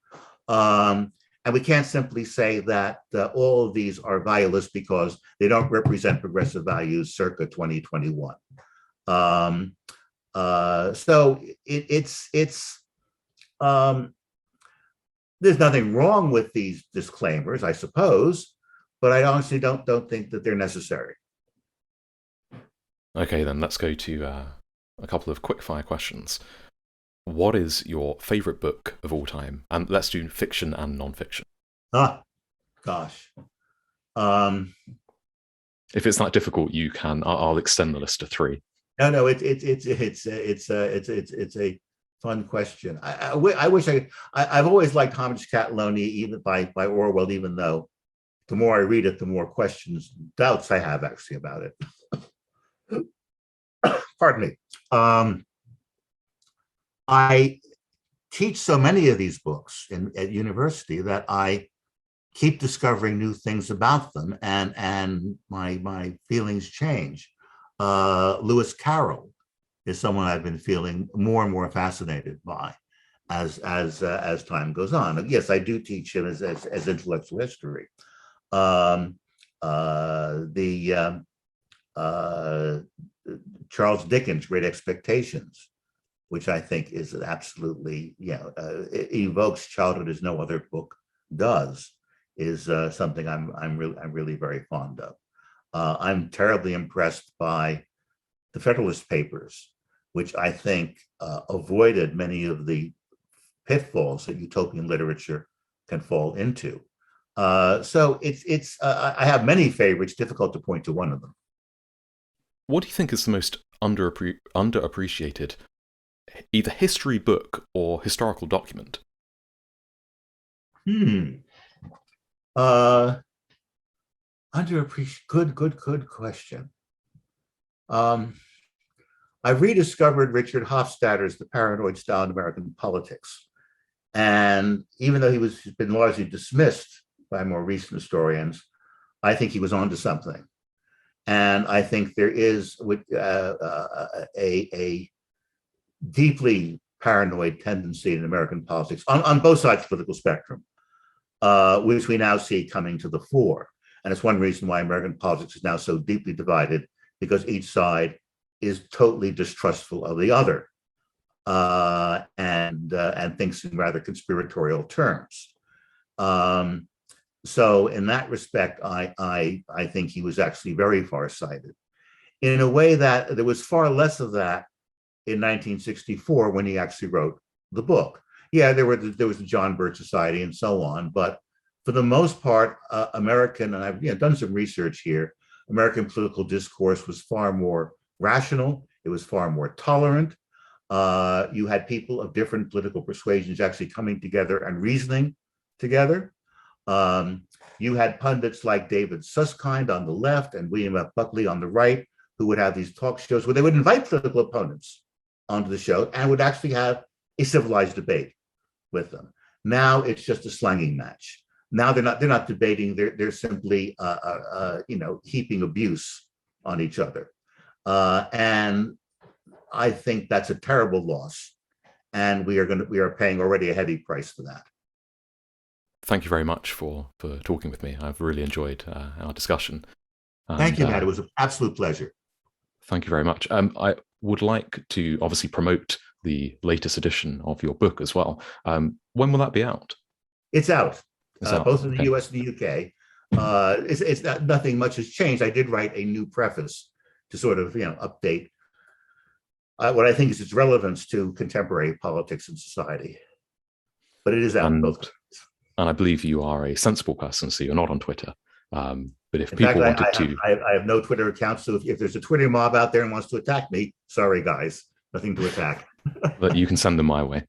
And we can't simply say that all of these are valueless because they don't represent progressive values circa 2021. So there's nothing wrong with these disclaimers, I suppose, but I honestly don't think that they're necessary. Okay, then let's go to a couple of quickfire questions. What is your favorite book of all time? And let's do fiction and non-fiction. Gosh. If it's that difficult, you can. I'll extend the list to 3. No, it's a fun question. I wish I've always liked Homage Cataloni, even by Orwell, even though the more I read it, the more questions, doubts I have actually about it. Pardon me. I teach so many of these books at university that I keep discovering new things about them, and my feelings change. Lewis Carroll is someone I've been feeling more and more fascinated by as time goes on. Yes, I do teach him as intellectual history. Charles Dickens' Great Expectations, which I think is absolutely, it evokes childhood as no other book does, is something I'm really very fond of. I'm terribly impressed by the Federalist Papers, which I think avoided many of the pitfalls that utopian literature can fall into. So I have many favorites, difficult to point to one of them. What do you think is the most underappreciated, either history book or historical document? Underappreciated. Good question. I rediscovered Richard Hofstadter's The Paranoid Style in American Politics. And even though he's been largely dismissed by more recent historians, I think he was onto something. And I think there is a deeply paranoid tendency in American politics on both sides of the political spectrum, which we now see coming to the fore. And it's one reason why American politics is now so deeply divided, because each side is totally distrustful of the other and thinks in rather conspiratorial terms. So in that respect, I think he was actually very farsighted, in a way that there was far less of that in 1964 when he actually wrote the book. Yeah, there was the John Birch Society and so on, but for the most part, American, and I've done some research here, American political discourse was far more rational. It was far more tolerant. You had people of different political persuasions actually coming together and reasoning together. You had pundits like David Susskind on the left and William F. Buckley on the right, who would have these talk shows where they would invite political opponents onto the show and would actually have a civilized debate with them. Now it's just a slanging match. Now they're not debating. They're simply heaping abuse on each other, and I think that's a terrible loss, and we are paying already a heavy price for that. Thank you very much for talking with me. I've really enjoyed our discussion. Thank you, Matt. It was an absolute pleasure. Thank you very much. I would like to obviously promote the latest edition of your book as well. When will that be out? It's out, both in the okay. US and the UK. It's nothing much has changed. I did write a new preface to sort of update what I think is its relevance to contemporary politics and society. But it is out in both countries. And I believe you are a sensible person, so you're not on Twitter. But if in people fact, wanted I have no Twitter account. So if there's a Twitter mob out there and wants to attack me, sorry guys, nothing to attack. But you can send them my way.